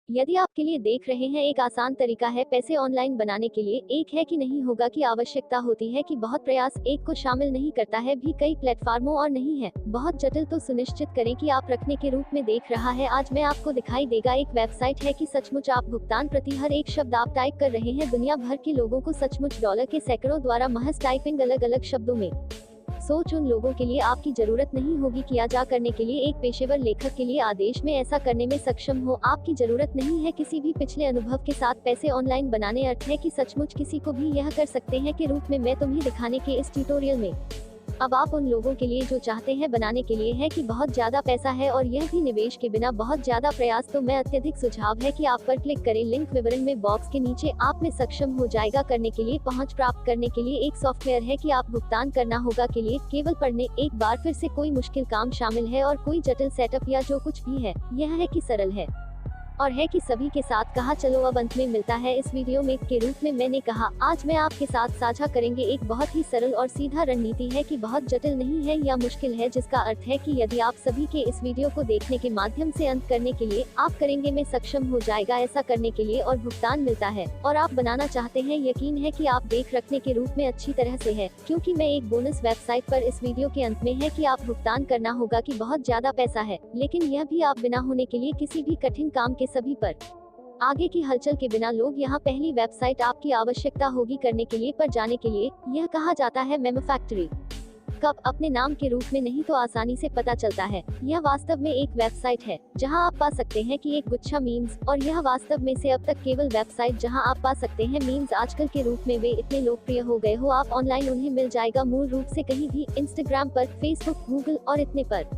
यदि आपके लिए देख रहे हैं एक आसान तरीका है पैसे ऑनलाइन बनाने के लिए, एक है कि नहीं होगा की आवश्यकता होती है कि बहुत प्रयास एक को शामिल नहीं करता है भी कई प्लेटफॉर्मों और नहीं है बहुत जटिल तो सुनिश्चित करें कि आप रखने के रूप में देख रहा है। आज मैं आपको दिखाई देगा एक वेबसाइट है कि सचमुच आप भुगतान प्रति हर एक शब्द आप टाइप कर रहे हैं दुनिया भर के लोगों को सचमुच डॉलर के सैकड़ों द्वारा महज टाइपिंग अलग अलग शब्दों में। सोच उन लोगों के लिए आपकी जरूरत नहीं होगी किया जा करने के लिए एक पेशेवर लेखक के लिए आदेश में ऐसा करने में सक्षम हो। आपकी जरूरत नहीं है किसी भी पिछले अनुभव के साथ पैसे ऑनलाइन बनाने। अर्थ है कि सचमुच किसी को भी यह कर सकते हैं के रूप में मैं तुम्हें दिखाने के इस ट्यूटोरियल में। अब आप उन लोगों के लिए जो चाहते हैं बनाने के लिए है कि बहुत ज्यादा पैसा है और यह भी निवेश के बिना बहुत ज्यादा प्रयास, तो मैं अत्यधिक सुझाव है कि आप पर क्लिक करें। लिंक विवरण में बॉक्स के नीचे आप में सक्षम हो जाएगा करने के लिए। पहुंच प्राप्त करने के लिए एक सॉफ्टवेयर है कि आप भुगतान करना होगा के लिए केवल पढ़ने। एक बार फिर से कोई मुश्किल काम शामिल है और कोई जटिल सेटअप या जो कुछ भी है, यह है कि सरल है और है कि सभी के साथ कहा। चलो अब अंत में मिलता है इस वीडियो में के रूप में मैंने कहा आज मैं आपके साथ साझा करेंगे एक बहुत ही सरल और सीधा रणनीति है कि बहुत जटिल नहीं है या मुश्किल है, जिसका अर्थ है कि यदि आप सभी के इस वीडियो को देखने के माध्यम से अंत करने के लिए आप करेंगे में सक्षम हो जाएगा ऐसा करने के लिए और भुगतान मिलता है और आप बनाना चाहते हैं। यकीन है कि आप देख रखने के रूप में अच्छी तरह से है, क्योंकि मैं एक बोनस वेबसाइट पर इस वीडियो के अंत में है कि आप भुगतान करना होगा कि बहुत ज्यादा पैसा है, लेकिन यह भी आप बिना होने के लिए किसी भी कठिन काम के सभी पर आगे की हलचल के बिना लोग यहाँ पहली वेबसाइट आपकी आवश्यकता होगी करने के लिए पर जाने के लिए। यह कहा जाता है मेमो फैक्ट्री। कब अपने नाम के रूप में नहीं तो आसानी से पता चलता है। यह वास्तव में एक वेबसाइट है जहां आप पा सकते हैं कि एक गुच्छा मीम्स, और यह वास्तव में से अब तक केवल वेबसाइट जहां आप पा सकते हैं मीम्स आजकल के रूप में वे इतने लोकप्रिय हो गए हो आप ऑनलाइन उन्हें मिल जाएगा मूल रूप से कहीं भी, इंस्टाग्राम पर, फेसबुक, गूगल और इतने पर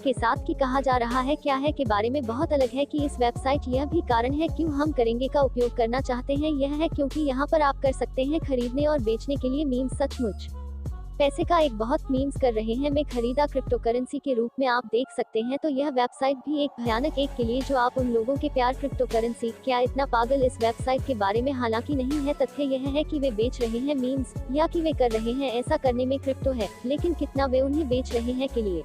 के साथ की कहा जा रहा है क्या है के बारे में बहुत अलग है कि इस वेबसाइट। यह भी कारण है क्यों हम करेंगे का उपयोग करना चाहते हैं, यह है क्योंकि यहाँ पर आप कर सकते हैं खरीदने और बेचने के लिए मीम्स। सचमुच पैसे का एक बहुत मीम्स कर रहे हैं मैं खरीदा क्रिप्टो करेंसी के रूप में आप देख सकते हैं। तो यह वेबसाइट भी एक भयानक एक के लिए जो आप उन लोगों के प्यार क्रिप्टो करेंसी क्या इतना पागल इस वेबसाइट के बारे में हालांकि नहीं है। तथ्य यह है कि वे बेच रहे हैं मीम्स या कि वे कर रहे हैं ऐसा करने में क्रिप्टो है, लेकिन कितना वे उन्हें बेच रहे हैं के लिए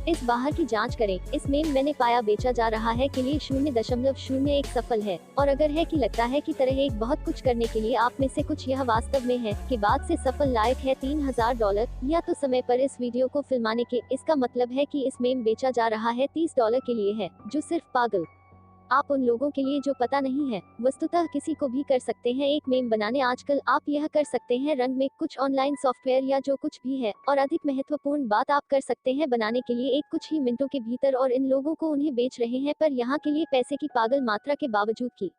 इस बाहर की जांच करें। इस मेम मैंने पाया बेचा जा रहा है के लिए 0.01 सफल है, और अगर है कि लगता है कि तरह एक बहुत कुछ करने के लिए आप में से कुछ यह वास्तव में है कि बाद से सफल लायक है $3000 या तो समय पर इस वीडियो को फिल्माने के। इसका मतलब है कि इस मेम बेचा जा रहा है $30 के लिए है, जो सिर्फ पागल आप उन लोगों के लिए जो पता नहीं है वस्तुतः किसी को भी कर सकते हैं एक मेम बनाने। आजकल आप यह कर सकते हैं रंग में कुछ ऑनलाइन सॉफ्टवेयर या जो कुछ भी है, और अधिक महत्वपूर्ण बात आप कर सकते हैं बनाने के लिए एक कुछ ही मिनटों के भीतर और इन लोगों को उन्हें बेच रहे हैं पर यहाँ के लिए पैसे की पागल मात्रा के बावजूद की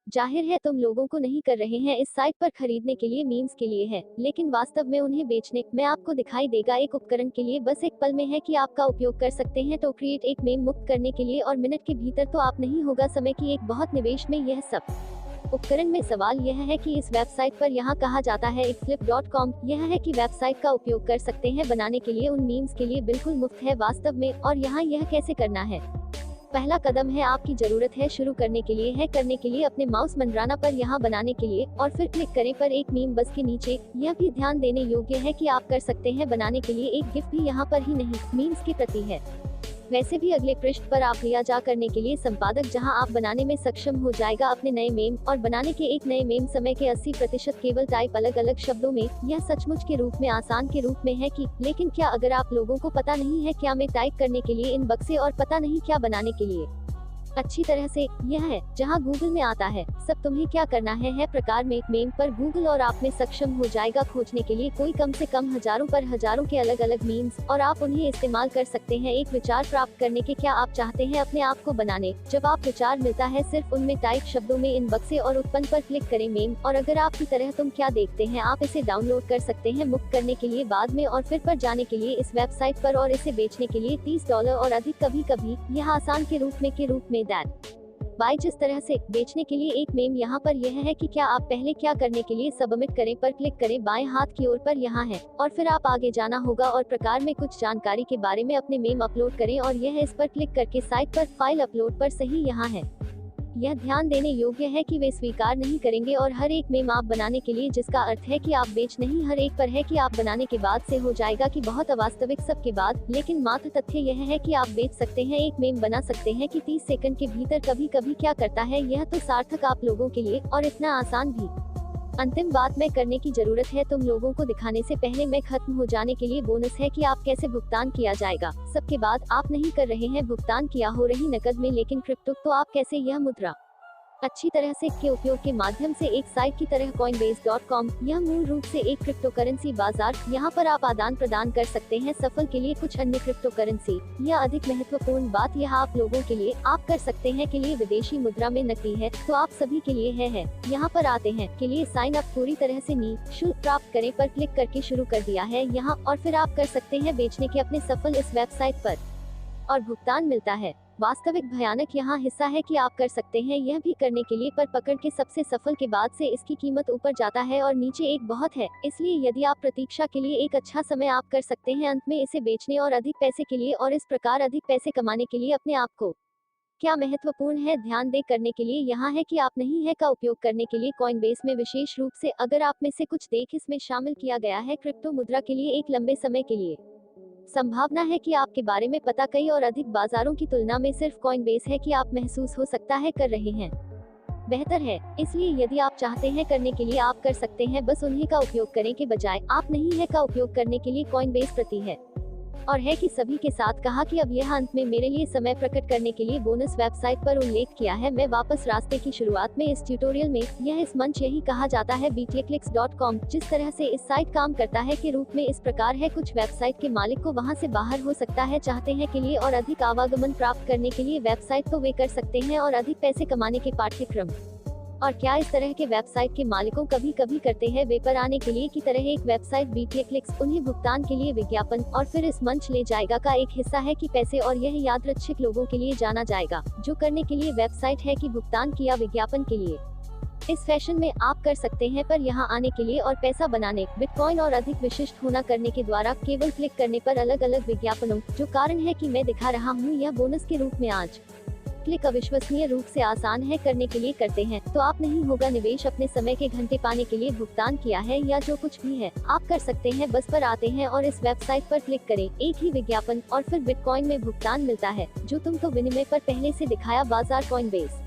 जाहिर है तुम लोगों को नहीं कर रहे हैं इस साइट पर खरीदने के लिए मीम्स के लिए है, लेकिन वास्तव में उन्हें बेचने। मैं आपको दिखाई देगा एक उपकरण के लिए बस एक पल में है कि आपका उपयोग कर सकते हैं तो क्रिएट एक मेम मुक्त करने के लिए और मिनट के भीतर तो आप नहीं होगा समय की एक बहुत निवेश में यह सब उपकरण में। सवाल यह है कि इस वेबसाइट पर यहाँ कहा जाता है एक flip.com, यह है कि वेबसाइट का उपयोग कर सकते हैं बनाने के लिए उन मीम्स के लिए बिल्कुल मुफ्त है वास्तव में। और यहाँ यह कैसे करना है, पहला कदम है आपकी जरूरत है शुरू करने के लिए है करने के लिए अपने माउस मंडराना पर यहाँ बनाने के लिए और फिर क्लिक करें पर एक मीम बस के नीचे। यह भी ध्यान देने योग्य है कि आप कर सकते हैं बनाने के लिए एक गिफ भी यहाँ पर ही नहीं मीम्स के प्रति है। वैसे भी अगले पृष्ठ पर आप लिया जा करने के लिए संपादक जहां आप बनाने में सक्षम हो जाएगा अपने नए मेम, और बनाने के एक नए मेम समय के 80% केवल टाइप अलग अलग शब्दों में। यह सचमुच के रूप में आसान के रूप में है कि लेकिन क्या अगर आप लोगों को पता नहीं है क्या मैं टाइप करने के लिए इन बक्से और पता नहीं क्या बनाने के लिए अच्छी तरह से यह है जहां गूगल में आता है सब तुम्हें क्या करना है प्रकार में मेम पर गूगल और आप में सक्षम हो जाएगा खोजने के लिए कोई कम से कम हजारों पर हजारों के अलग अलग मीम्स, और आप उन्हें इस्तेमाल कर सकते हैं एक विचार प्राप्त करने के। क्या आप चाहते हैं अपने आप को बनाने, जब आप विचार मिलता है सिर्फ उनमें टाइप शब्दों में इन बक्से और उत्पन्न पर क्लिक करें मेम, और अगर आपकी तरह तुम क्या देखते हैं आप इसे डाउनलोड कर सकते हैं मुक्त करने के लिए बाद में और फिर पर जाने के लिए इस वेबसाइट पर और इसे बेचने के लिए $30 और अधिक। कभी कभी यह आसान के रूप में दैट बाय जिस तरह से बेचने के लिए एक मेम यहाँ पर यह है कि क्या आप पहले क्या करने के लिए सबमिट करें पर क्लिक करें बाएं हाथ की ओर पर यहाँ है, और फिर आप आगे जाना होगा और प्रकार में कुछ जानकारी के बारे में अपने मेम अपलोड करें और यह इस पर क्लिक करके साइट पर फाइल अपलोड पर सही यहाँ है। यह ध्यान देने योग्य है कि वे स्वीकार नहीं करेंगे और हर एक मेम आप बनाने के लिए, जिसका अर्थ है कि आप बेच नहीं हर एक पर है कि आप बनाने के बाद से हो जाएगा कि बहुत अवास्तविक सब के बाद, लेकिन मात्र तथ्य यह है कि आप बेच सकते हैं, एक मेम बना सकते हैं कि 30 सेकंड के भीतर कभी कभी क्या करता है, यह तो सार्थक आप लोगों के लिए और इतना आसान भी। अंतिम बात मैं करने की जरूरत है तुम लोगों को दिखाने से पहले मैं खत्म हो जाने के लिए बोनस है कि आप कैसे भुगतान किया जाएगा। सबके बाद आप नहीं कर रहे हैं भुगतान किया हो रही नकद में लेकिन क्रिप्टो, तो आप कैसे यह मुद्रा अच्छी तरह से के उपयोग के माध्यम से एक साइट की तरह coinbase.com, यह मूल रूप से एक क्रिप्टो करेंसी बाजार, यहाँ पर आप आदान प्रदान कर सकते हैं सफल के लिए कुछ अन्य क्रिप्टो करेंसी। यह अधिक महत्वपूर्ण बात यह आप लोगों के लिए आप कर सकते हैं के लिए विदेशी मुद्रा में नकदी है, तो आप सभी के लिए है। यहाँ पर आते हैं के लिए साइन अप पूरी तरह से निःशुल्क प्राप्त करें पर क्लिक करके शुरू कर दिया है यहाँ, और फिर आप कर सकते हैं बेचने के अपने सफल इस वेबसाइट पर और भुगतान मिलता है। वास्तविक भयानक यहाँ हिस्सा है कि आप कर सकते हैं यह भी करने के लिए पर पकड़ के सबसे सफल के बाद से इसकी कीमत ऊपर जाता है और नीचे एक बहुत है, इसलिए यदि आप प्रतीक्षा के लिए एक अच्छा समय आप कर सकते हैं अंत में इसे बेचने और अधिक पैसे के लिए और इस प्रकार अधिक पैसे कमाने के लिए अपने आप को। क्या महत्वपूर्ण है ध्यान दे करने के लिए यहाँ है कि आप नहीं है का उपयोग करने के लिए कॉइनबेस में विशेष रूप से अगर आप में से कुछ देख इसमें शामिल किया गया है क्रिप्टो मुद्रा के लिए एक लंबे समय के लिए। संभावना है कि आपके बारे में पता कई और अधिक बाजारों की तुलना में सिर्फ कॉइनबेस है कि आप महसूस हो सकता है कर रहे हैं बेहतर है, इसलिए यदि आप चाहते हैं करने के लिए आप कर सकते हैं, बस उन्हीं का उपयोग करें के बजाय आप नहीं है का उपयोग करने के लिए कॉइनबेस प्रति है और है कि सभी के साथ कहा कि अब यह अंत में मेरे लिए समय प्रकट करने के लिए बोनस वेबसाइट पर उल्लेख किया है। मैं वापस रास्ते की शुरुआत में इस ट्यूटोरियल में यह इस मंच यही कहा जाता है bitclicks.com, जिस तरह से इस साइट काम करता है के रूप में इस प्रकार है कुछ वेबसाइट के मालिक को वहां से बाहर हो सकता है चाहते हैं के लिए और अधिक आवागमन प्राप्त करने के लिए वेबसाइट को वे कर सकते हैं और अधिक पैसे कमाने के पाठ्यक्रम। और क्या इस तरह के वेबसाइट के मालिकों कभी कभी करते हैं वे पर आने के लिए की तरह एक वेबसाइट bitclicks उन्हें भुगतान के लिए विज्ञापन और फिर इस मंच ले जाएगा का एक हिस्सा है कि पैसे और यह यादृच्छिक लोगों के लिए जाना जाएगा जो करने के लिए वेबसाइट है कि भुगतान किया विज्ञापन के लिए। इस फैशन में आप कर सकते हैं पर यहाँ आने के लिए और पैसा बनाने बिटकॉइन और अधिक विशिष्ट होना करने के द्वारा केवल क्लिक करने पर अलग अलग विज्ञापनों, जो कारण है कि मैं दिखा रहा हूँ यह बोनस के रूप में आज क्लिक अविश्वसनीय रूप से आसान है करने के लिए करते हैं, तो आप नहीं होगा निवेश अपने समय के घंटे पाने के लिए भुगतान किया है या जो कुछ भी है आप कर सकते हैं, बस पर आते हैं और इस वेबसाइट पर क्लिक करें एक ही विज्ञापन और फिर बिटकॉइन में भुगतान मिलता है जो तुम तो विनिमय पर पहले से दिखाया बाजार coinbase.com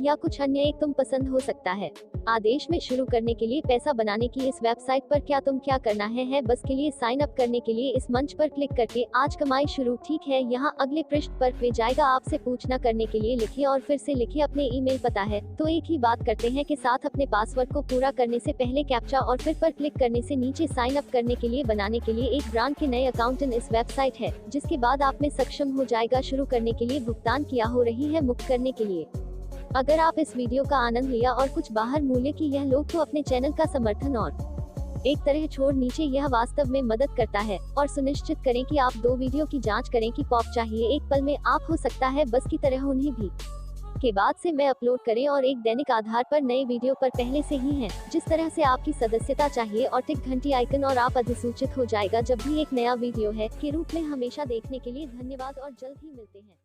या कुछ अन्य एक तुम पसंद हो सकता है। आदेश में शुरू करने के लिए पैसा बनाने की इस वेबसाइट पर क्या तुम क्या करना है बस के लिए साइन अप करने के लिए इस मंच पर क्लिक करके आज कमाई शुरू। ठीक है, यहाँ अगले पृष्ठ पर वे जाएगा आपसे पूछना करने के लिए लिखिए और फिर से लिखिए अपने ईमेल पता है, तो एक ही बात करते हैं के साथ अपने पासवर्ड को पूरा करने से पहले कैप्चा और फिर पर क्लिक करने से नीचे साइन अप करने के लिए बनाने के लिए एक ब्रांड के नए अकाउंट इस वेबसाइट है, जिसके बाद आप में सक्षम हो जाएगा शुरू करने के लिए भुगतान किया हो रही है मुक्त करने के लिए। अगर आप इस वीडियो का आनंद लिया और कुछ बाहर मूल्य की यह लोग तो अपने चैनल का समर्थन और एक तरह छोड़ नीचे यह वास्तव में मदद करता है और सुनिश्चित करें कि आप 2 वीडियो की जांच करें कि पॉप चाहिए एक पल में आप हो सकता है बस की तरह उन्हें भी के बाद से मैं अपलोड करें और एक दैनिक आधार पर नए वीडियो पर पहले से ही हैं, जिस तरह से आपकी सदस्यता चाहिए और टिक घंटी आइकन और आप अधिसूचित हो जाएगा जब भी एक नया वीडियो है के रूप में। हमेशा देखने के लिए धन्यवाद और जल्द ही मिलते हैं।